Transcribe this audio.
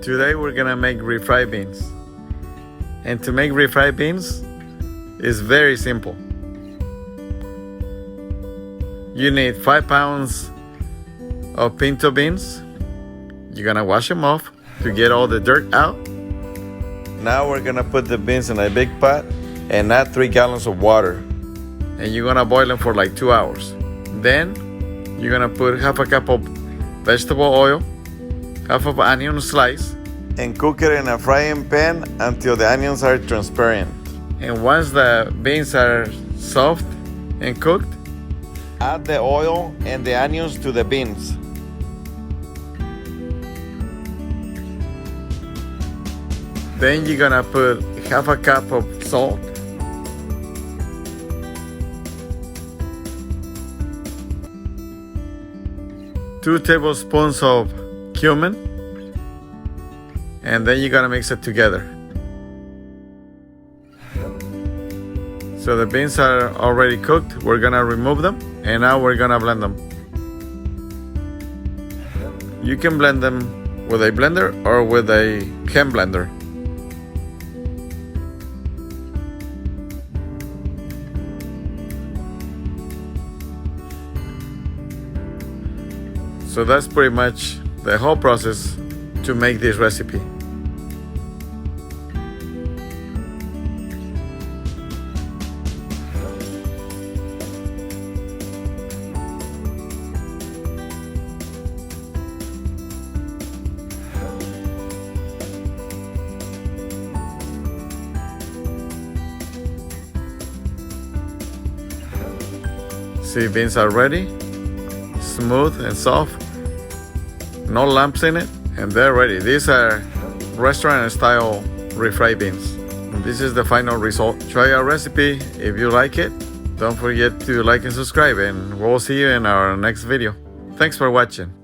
Today we're gonna make refried beans. And to make refried beans is very simple. You need 5 pounds of pinto beans. You're gonna wash them off to get all the dirt out. Now we're gonna put the beans in a big pot and add 3 gallons of water. And you're gonna boil them for like 2 hours. Then you're gonna put half a cup of vegetable oil, half of onion slice, and cook it in a frying pan until the onions are transparent. And once the beans are soft and cooked, add the oil and the onions to the beans. Then you're gonna put half a cup of salt, two tablespoons of cumin, and then you're gonna mix it together. So the beans are already cooked. We're gonna remove them, and now we're gonna blend them. You can blend them with a blender or with a hand blender. So that's pretty much the whole process to make this recipe. See, beans are ready, smooth and soft, no lumps in it, and they're ready. These are restaurant style refried beans. And this is the final result. Try our recipe if you like it. Don't forget to like and subscribe, and we'll see you in our next video. Thanks for watching.